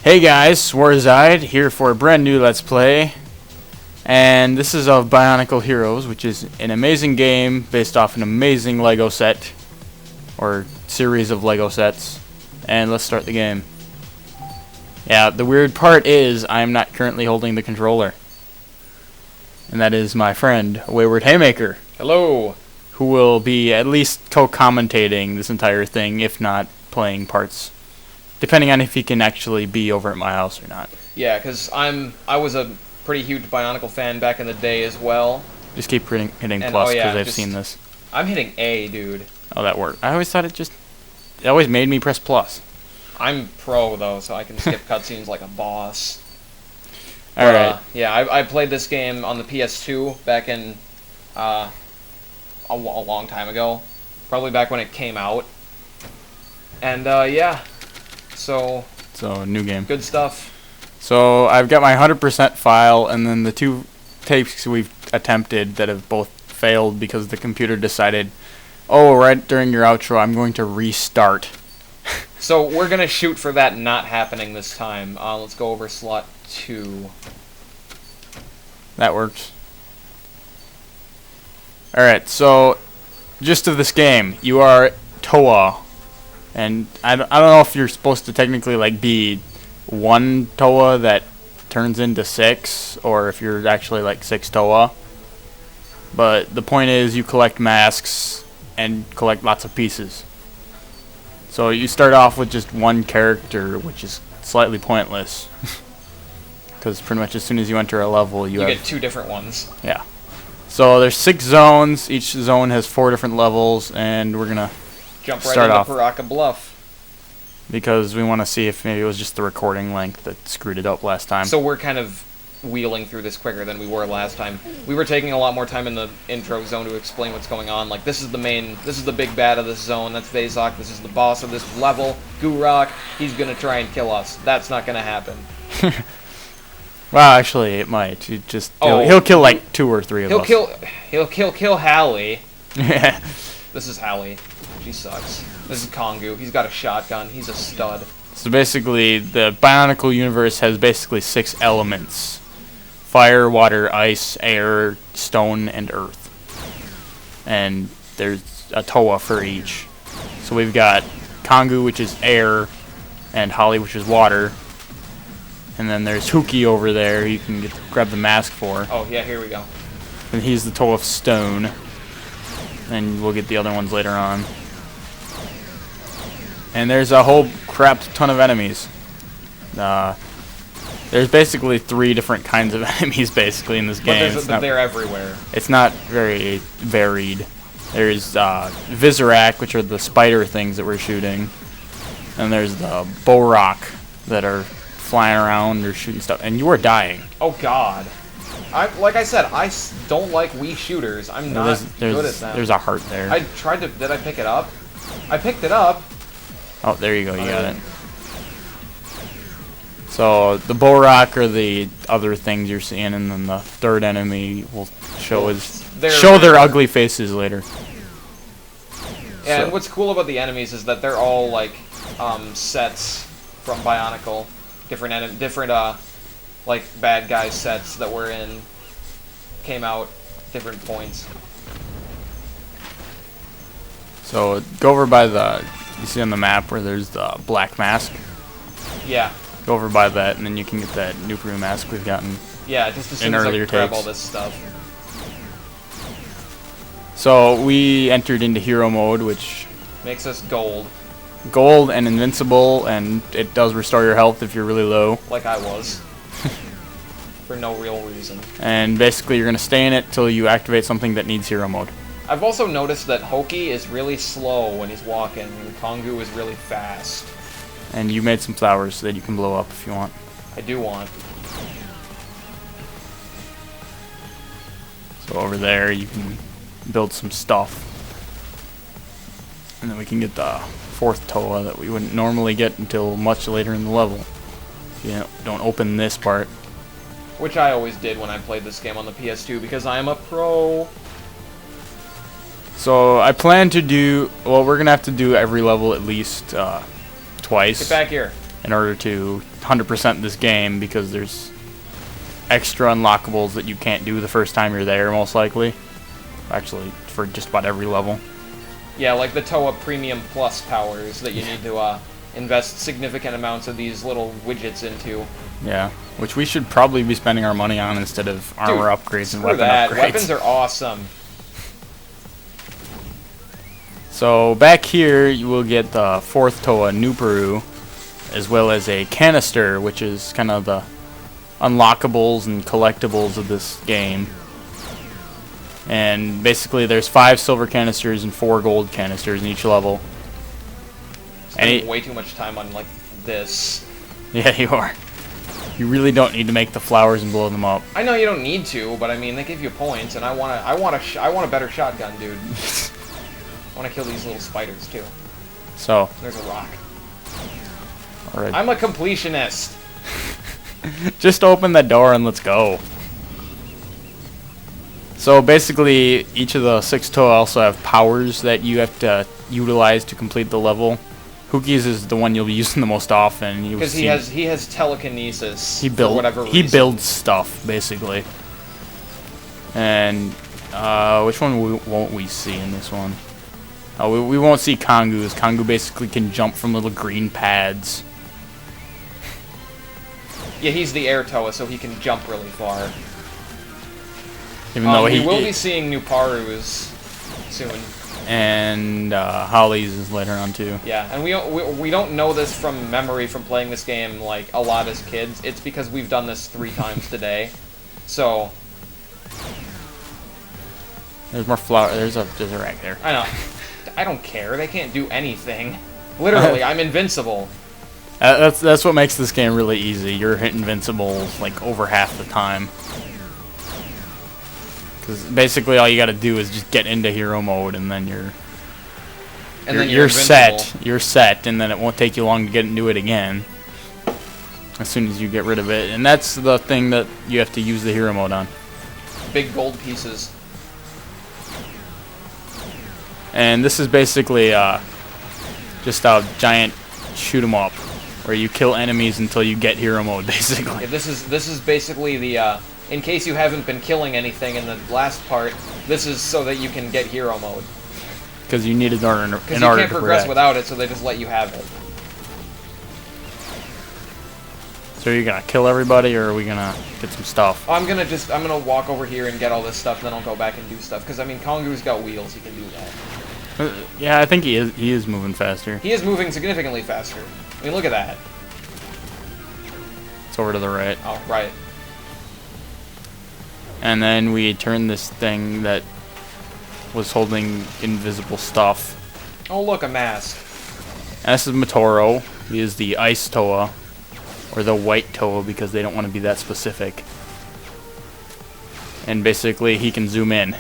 Hey guys, Swarzide here for a brand new Let's Play, and this is of Bionicle Heroes, which is an amazing game based off an amazing Lego set, or series of Lego sets, and let's start the game. Yeah, the weird part is I'm not currently holding the controller, and that is my friend, Wayward Haymaker. Hello! Who will be at least co-commentating this entire thing, if not playing parts. Depending on if he can actually be over at my house or not. Yeah, because I was a pretty huge Bionicle fan back in the day as well. Just keep hitting And, plus oh, because yeah, I've seen this. I'm hitting A, dude. Oh, that worked. I always thought it always made me press plus. I'm pro, though, so I can skip cutscenes like a boss. Alright. Yeah, I played this game on the PS2 back in a long time ago. Probably back when it came out. And, yeah. So, new game. Good stuff. So, I've got my 100% file, and then the two tapes we've attempted that have both failed because the computer decided, oh, right during your outro, I'm going to restart. So, we're going to shoot for that not happening this time. Let's go over slot 2. That works. Alright, so, gist of this game. You are Toa. And I don't know if you're supposed to technically like be one Toa that turns into 6, or if you're actually like 6 Toa. But the point is you collect masks and collect lots of pieces. So you start off with just one character, which is slightly pointless. Because pretty much as soon as you enter a level, you get 2 different ones. Yeah. So there's 6 zones. Each zone has 4 different levels, and we're gonna jump right into Piraka Bluff. Because we want to see if maybe it was just the recording length that screwed it up last time. So we're kind of wheeling through this quicker than we were last time. We were taking a lot more time in the intro zone to explain what's going on. Like, this is the big bad of this zone. That's Vezok. This is the boss of this level. Guurakh. He's going to try and kill us. That's not going to happen. Well, actually, it might. He'll kill like 2 or 3 of us. He'll kill Hallie. Yeah. This is Hallie. She sucks. This is Kongu. He's got a shotgun. He's a stud. So basically, the Bionicle universe has basically 6 elements. Fire, water, ice, air, stone, and earth. And there's a Toa for each. So we've got Kongu, which is air, and Holly, which is water. And then there's Huki over there you can grab the mask for. Oh, yeah, here we go. And he's the Toa of stone. And we'll get the other ones later on. And there's a whole crap ton of enemies. There's basically 3 different kinds of enemies basically in this game. But they're everywhere. It's not very varied. There's Vezok, which are the spider things that we're shooting. And there's the Guurakh that are flying around or shooting stuff. And you are dying. Oh, God. Like I said, I don't like Wii shooters. I'm not good at them. There's a heart there. I tried to... Did I pick it up? I picked it up. Oh, there you go. You got it. So the Guurakh are the other things you're seeing, and then the third enemy will show their ugly faces later. Yeah, and what's cool about the enemies is that they're all like sets from Bionicle, different like bad guy sets that were in came out different points. So go over by you see on the map where there's the black mask. Yeah. Go over by that, and then you can get that Nuclear mask we've gotten. Yeah, just as soon as I grab all this stuff. So we entered into hero mode, which makes us gold. Gold and invincible, and it does restore your health if you're really low. Like I was. For no real reason. And basically you're going to stay in it till you activate something that needs hero mode. I've also noticed that Hoki is really slow when he's walking, and Kongu is really fast. And you made some flowers so that you can blow up if you want. I do want. So over there you can build some stuff. And then we can get the 4th Toa that we wouldn't normally get until much later in the level. You don't open this part. Which I always did when I played this game on the PS2 because I am a pro. So I plan to do, well, we're going to have to do every level at least twice. Get back here. in order to 100% this game, because there's extra unlockables that you can't do the first time you're there, most likely. Actually, for just about every level. Yeah, like the Toa Premium Plus powers that you need to invest significant amounts of these little widgets into. Yeah, which we should probably be spending our money on instead of armor upgrades and weapon upgrades. Weapons are awesome. So back here, you will get the 4th Toa, Nuperu, as well as a canister, which is kind of the unlockables and collectibles of this game. And basically, there's 5 silver canisters and 4 gold canisters in each level. Spending way too much time on like this. Yeah, you are. You really don't need to make the flowers and blow them up. I know you don't need to, but I mean they give you points, and I want a better shotgun, dude. I want to kill these little spiders too. So there's a rock. All right. I'm a completionist. Just open the door and let's go. So basically, each of the 6 Toa also have powers that you have to utilize to complete the level. Huki's is the one you'll be using the most often. Because he has telekinesis. For whatever reason. He builds stuff basically. And which one won't we see in this one? Oh, we won't see Kongu's. Kongu basically can jump from little green pads. Yeah, he's the air Toa, so he can jump really far. Even though we will be seeing Nuparu's soon. And Holly's is later on too. Yeah, and we don't know this from memory from playing this game like a lot as kids. It's because we've done this 3 times today. So there's more flower. There's a rack there. I know. I don't care. They can't do anything. Literally, I'm invincible. That's what makes this game really easy. You're invincible like over half the time. Because basically all you got to do is just get into hero mode, and then you're set. You're set, and then it won't take you long to get into it again. As soon as you get rid of it, and that's the thing that you have to use the hero mode on. Big gold pieces. And this is basically just a giant shoot 'em up, where you kill enemies until you get hero mode, basically. Yeah, this is basically the. In case you haven't been killing anything in the last part, this is so that you can get hero mode. Because you need it in order to Because you can't progress without it, so they just let you have it. So are you gonna kill everybody, or are we gonna get some stuff? I'm gonna walk over here and get all this stuff, and then I'll go back and do stuff. Because I mean, Kongu's got wheels; he can do that. Yeah, I think he is moving faster. He is moving significantly faster. I mean, look at that. It's over to the right. Oh, right. And then we turn this thing that was holding invisible stuff. Oh, look, a mask. And this is Motoro. He is the Ice Toa, or the White Toa, because they don't want to be that specific. And basically, he can zoom in.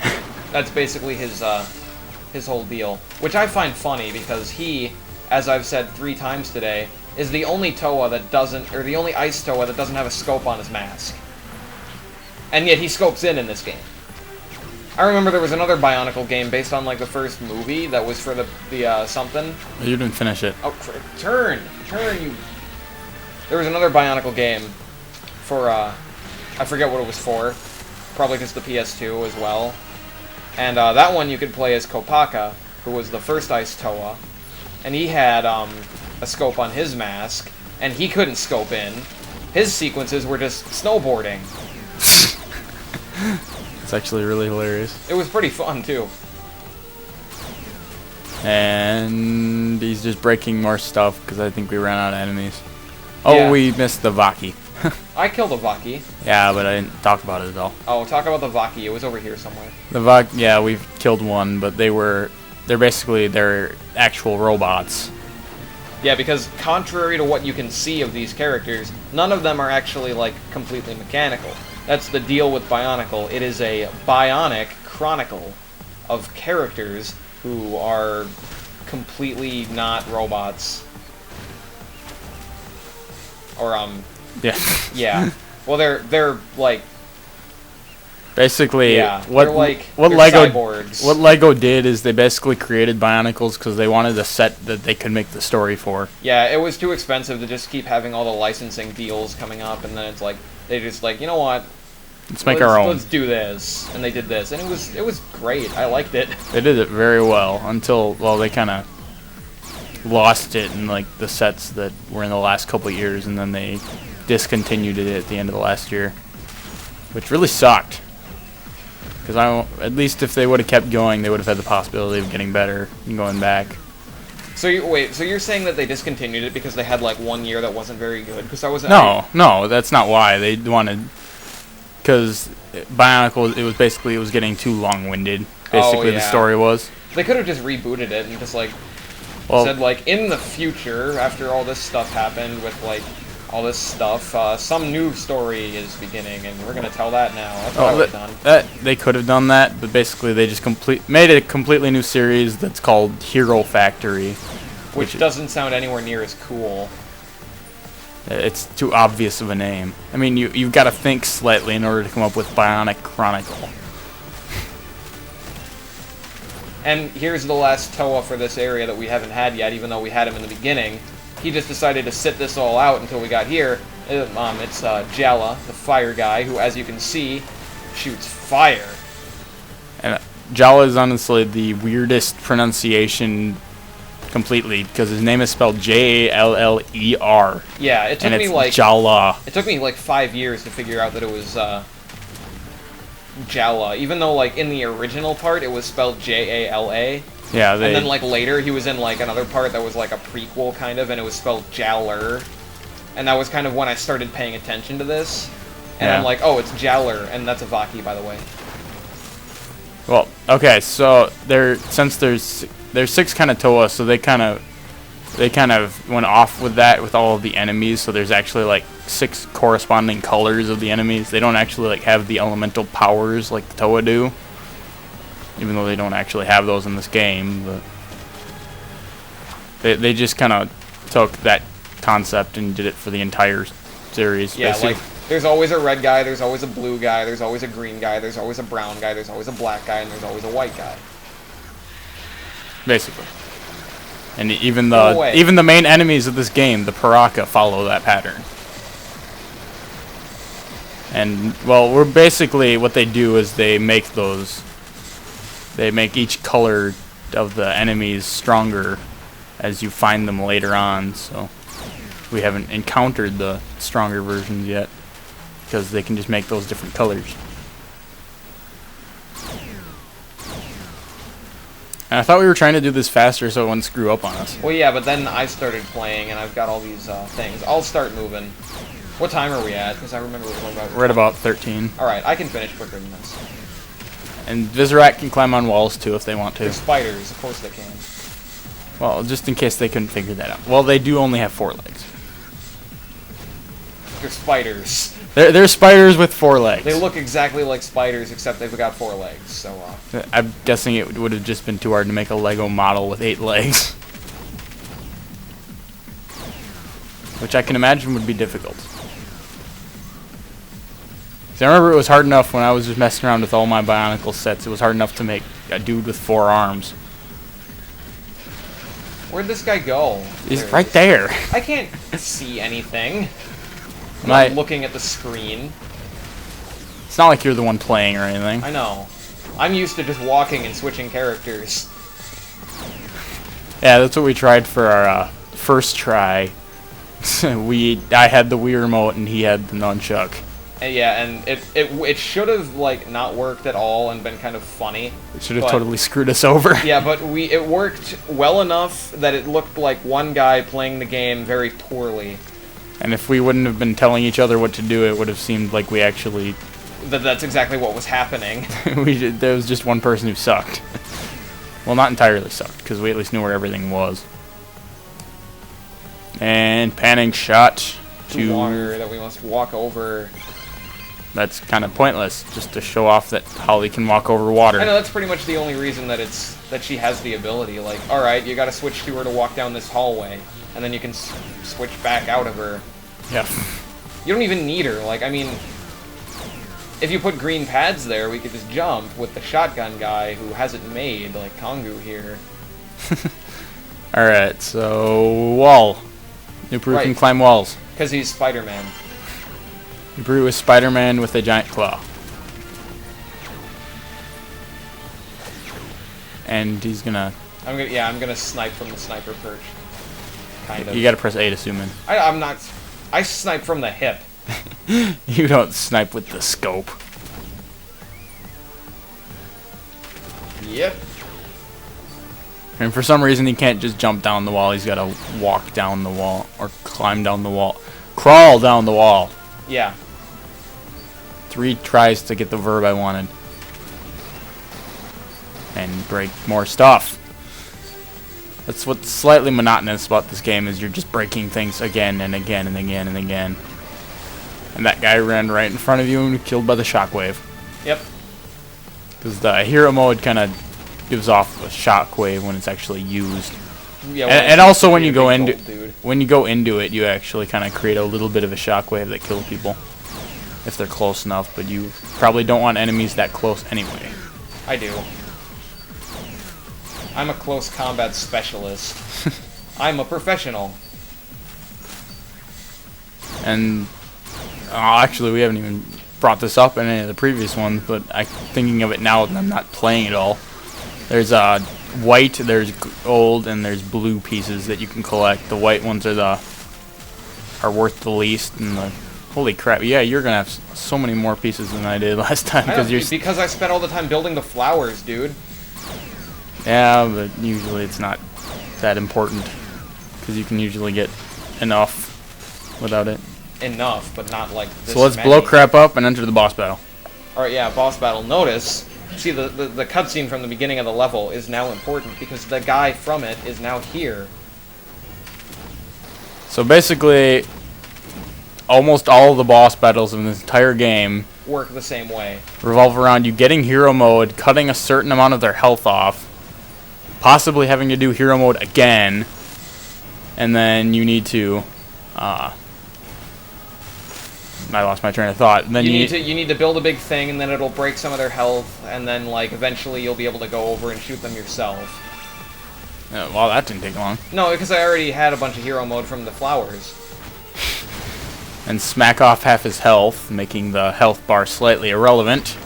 That's basically his whole deal. Which I find funny, because he, as I've said 3 times today, is the only Toa that doesn't, or the only Ice Toa that doesn't have a scope on his mask. And yet he scopes in this game. I remember there was another Bionicle game based on like the first movie that was for the something. You didn't finish it. Oh, turn you. There was another Bionicle game for I forget what it was for. Probably just the PS2 as well. And that one you could play as Kopaka, who was the first Ice Toa, and he had a scope on his mask, and he couldn't scope in. His sequences were just snowboarding. It's actually really hilarious. It was pretty fun, too. And he's just breaking more stuff, because I think we ran out of enemies. Oh, yeah. We missed the Vaki. I killed a Vaki. Yeah, but I didn't talk about it at all. Oh, talk about the Vaki. It was over here somewhere. The Vaki, yeah, we've killed one, but they're actual robots. Yeah, because contrary to what you can see of these characters, none of them are actually, like, completely mechanical. That's the deal with Bionicle. It is a bionic chronicle of characters who are completely not robots. Or, Yeah. yeah. Well, they're, like... Basically, Yeah, what they're Lego cyborgs. what Lego did is they basically created Bionicles because they wanted a set that they could make the story for. Yeah, it was too expensive to just keep having all the licensing deals coming up, and then it's like they just like, you know what? Let's make our own. Let's do this, and they did this, and it was great. I liked it. They did it very well until they kind of lost it in like the sets that were in the last couple of years, and then they discontinued it at the end of the last year, which really sucked. Because at least if they would have kept going, they would have had the possibility of getting better and going back. So you're saying that they discontinued it because they had like 1 year that wasn't very good? Because I wasn't. No, that's not why they wanted. Because Bionicle, it was getting too long-winded. Basically, the story was. They could have just rebooted it and just like said like in the future, after all this stuff happened with like all this stuff, some new story is beginning, and we're gonna tell that now. That's what I would have done. They could have done that, but basically they just made a completely new series that's called Hero Factory, which doesn't sound anywhere near as cool. It's too obvious of a name. I mean, you've got to think slightly in order to come up with Bionic Chronicle. And here's the last Toa for this area that we haven't had yet, even though we had him in the beginning. He just decided to sit this all out until we got here. It's Gela, the fire guy, who, as you can see, shoots fire. And Gela is honestly the weirdest pronunciation completely, because his name is spelled Jaller. Yeah, it took me like Gela. It took me like 5 years to figure out that it was Gela, even though like in the original part it was spelled Jala. Yeah, and then like later he was in like another part that was like a prequel kind of, and it was spelled Jaller, and that was kind of when I started paying attention to this. And I'm like, oh, it's Jaller, and that's a Vaki, by the way. Well, okay, so since there's 6 kind of Toa, so they kind of went off with that with all of the enemies. So there's actually like 6 corresponding colors of the enemies. They don't actually like have the elemental powers like the Toa do, even though they don't actually have those in this game. But they just kind of took that concept and did it for the entire series. Yeah, basically. like there's always a red guy, there's always a blue guy, there's always a green guy, there's always a brown guy, there's always a black guy, and there's always a white guy. Basically. And even the main enemies of this game, the Piraka, follow that pattern. And well, we're basically what they do is they make each color of the enemies stronger as you find them later on. So we haven't encountered the stronger versions yet, because they can just make those different colors. And I thought we were trying to do this faster so it wouldn't screw up on us. Well, yeah, but then I started playing, and I've got all these things. I'll start moving. What time are we at? Because I remember we're at about 13. Alright, I can finish quicker than this. And Vezok can climb on walls too if they want to. They're spiders, of course they can. Well, just in case they couldn't figure that out. Well, they do only have 4 legs. They're spiders. They're spiders with 4 legs. They look exactly like spiders, except they've got 4 legs, so, I'm guessing it would have just been too hard to make a Lego model with 8 legs. Which I can imagine would be difficult. See, I remember it was hard enough when I was just messing around with all my Bionicle sets. It was hard enough to make a dude with 4 arms. Where'd this guy go? He's right there. I can't see anything. I'm not looking at the screen. It's not like you're the one playing or anything. I know. I'm used to just walking and switching characters. Yeah, that's what we tried for our first try. I had the Wii remote and he had the nunchuck. And yeah, and it should have like not worked at all and been kind of funny. It should have totally screwed us over. Yeah, but it worked well enough that it looked like one guy playing the game very poorly. And if we wouldn't have been telling each other what to do, it would have seemed like we actually... That's exactly what was happening. There was just one person who sucked. Well, not entirely sucked, because we at least knew where everything was. And panning shot to... water that we must walk over. That's kind of pointless, just to show off that Holly can walk over water. I know, that's pretty much the only reason that she has the ability. Like, alright, you gotta switch to her to walk down this hallway, and then you can switch back out of her. Yeah. You don't even need her, like, I mean... If you put green pads there, we could just jump with the shotgun guy who has it made, like Kongu here. Alright, so wall. Nupru can climb walls. Because he's Spider-Man. Nupru is Spider-Man with a giant claw. And he's gonna... I'm gonna snipe from the sniper perch. Kind of. You gotta press A to zoom in. I'm not... I snipe from the hip. You don't snipe with the scope. Yep. And for some reason he can't just jump down the wall, he's gotta walk down the wall. Or climb down the wall. Crawl down the wall. Yeah. 3 tries to get the verb I wanted. And break more stuff. That's what's slightly monotonous about this game, is you're just breaking things again and again and again and again. And that guy ran right in front of you and was killed by the shockwave. Yep. Because the hero mode kind of gives off a shockwave when it's actually used. Yeah, and also when you go into it, you actually kind of create a little bit of a shockwave that kills people if they're close enough. But you probably don't want enemies that close anyway. I do. I'm a close combat specialist. I'm a professional. And actually, we haven't even brought this up in any of the previous ones, but I'm thinking of it now and I'm not playing it all. There's white, there's gold, and there's blue pieces that you can collect. The white ones are worth the least, and the holy crap! Yeah, you're gonna have so many more pieces than I did last time because I spent all the time building the flowers, dude. Yeah, but usually it's not that important because you can usually get enough without it. Enough, but not like this. So let's blow crap up and enter the boss battle. Alright, yeah, boss battle. Notice, see, the cutscene from the beginning of the level is now important because the guy from it is now here. So basically, almost all of the boss battles in this entire game work the same way. Revolve around you getting hero mode, cutting a certain amount of their health off, possibly having to do hero mode again, and then you need to I lost my train of thought. And then you need to build a big thing, and then it'll break some of their health, and then like eventually you'll be able to go over and shoot them yourself. Well, that didn't take long. No, because I already had a bunch of hero mode from the flowers. And smack off half his health, making the health bar slightly irrelevant.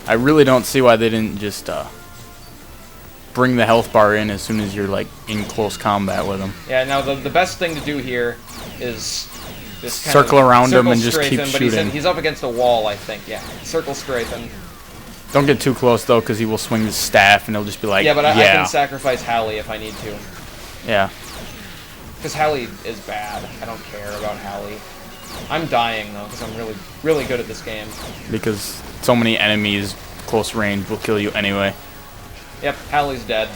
I really don't see why they didn't just bring the health bar in as soon as you're like in close combat with him. Yeah, now the best thing to do here is just circle around him and just keep but shooting. He's up against a wall, I think. Yeah, circle strafe him. Don't get too close though, because he will swing his staff and he'll just be like, yeah, but I can sacrifice Hallie if I need to. Yeah. Because Hallie is bad. I don't care about Hallie. I'm dying though, because I'm really good at this game. Because so many enemies close range will kill you anyway. Yep, Hallie's dead.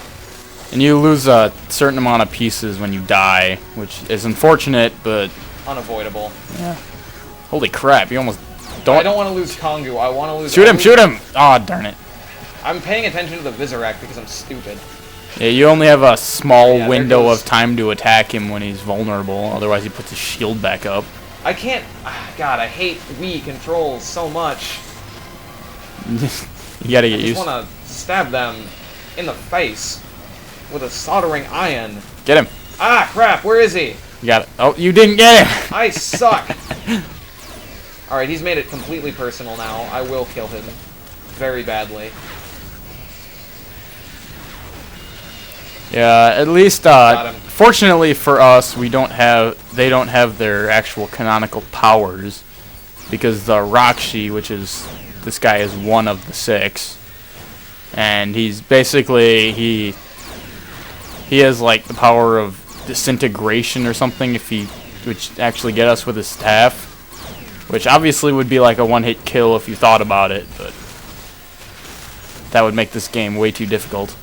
And you lose a certain amount of pieces when you die, which is unfortunate, but unavoidable. Yeah. Holy crap! You almost don't. I don't want to lose Kongu. I want to lose. Shoot him! Shoot him! Aw, oh, darn it! I'm paying attention to the Vezok because I'm stupid. Yeah, you only have a small window of time to attack him when he's vulnerable. Otherwise, he puts his shield back up. I can't. God, I hate Wii controls so much. You gotta get used. I just want to stab them in the face with a soldering iron. Get him! Ah, crap! Where is he? You got it. Oh, you didn't get him! I suck! Alright, he's made it completely personal now. I will kill him. Very badly. Yeah, at least, fortunately for us, they don't have their actual canonical powers. Because the Rakshi, which is, this guy is one of the 6. And he's basically, he has like the power of disintegration or something which actually get us with his staff, which obviously would be like a one-hit kill if you thought about it, but that would make this game way too difficult.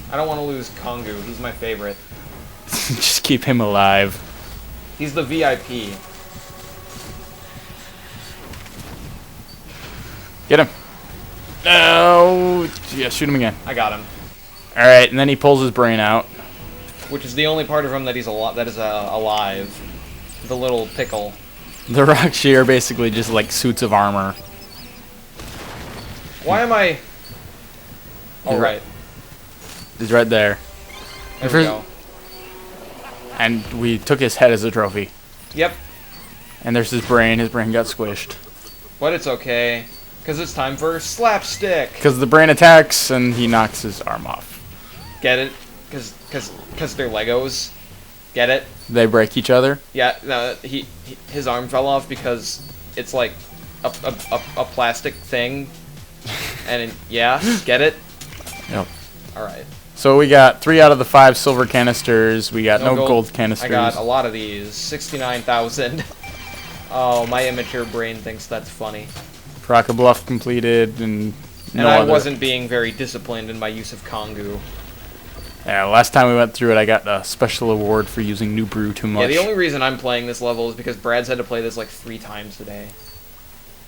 I don't want to lose Kongu. He's my favorite. Just keep him alive. He's the VIP. Get him. No. Yeah, shoot him again. I got him. All right, and then he pulls his brain out, which is the only part of him that is alive. The little pickle. The Rakshi are basically just like suits of armor. Why am I... Oh, right. He's right there. There we go. And we took his head as a trophy. Yep. And there's his brain. His brain got squished. But it's okay. Because it's time for slapstick. Because the brain attacks and he knocks his arm off. Get it? Because they're Legos. Get it? They break each other? Yeah, no, his arm fell off because it's like a plastic thing. And yeah, get it? Yep. Alright. So we got 3 out of the 5 silver canisters. We got no gold canisters. I got a lot of these. 69,000. Oh, my immature brain thinks that's funny. Piraka Bluff completed, and I wasn't being very disciplined in my use of Kongu. Yeah, last time we went through it, I got a special award for using New Brew too much. Yeah, the only reason I'm playing this level is because Brad's had to play this like 3 times today.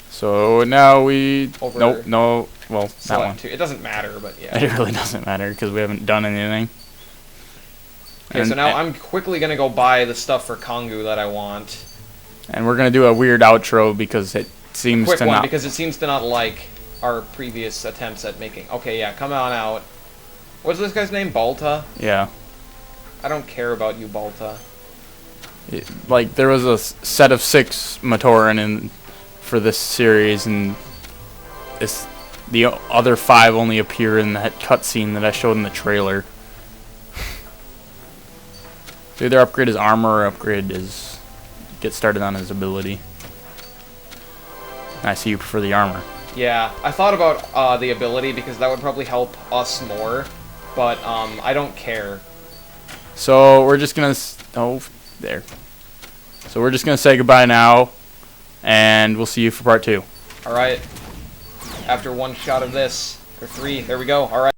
So now we... Over Nope, no. Well, that one. It doesn't matter, but yeah. It really doesn't matter because we haven't done anything. Okay, so now I'm quickly going to go buy the stuff for Kongu that I want. And we're going to do a weird outro because it seems Quick to one, not... because it seems to not like our previous attempts at making... Okay, yeah, come on out. What's this guy's name? Balta? Yeah. I don't care about you, Balta. Like, there was a set of 6 Matoran in for this series, and the other 5 only appear in that cutscene that I showed in the trailer. So either upgrade his armor or upgrade his... get started on his ability. I see you prefer the armor. Yeah, I thought about the ability because that would probably help us more, but I don't care. So we're just gonna... Oh, there. So we're just gonna say goodbye now, and we'll see you for part 2. Alright. After 1 shot of this, or 3, there we go, alright.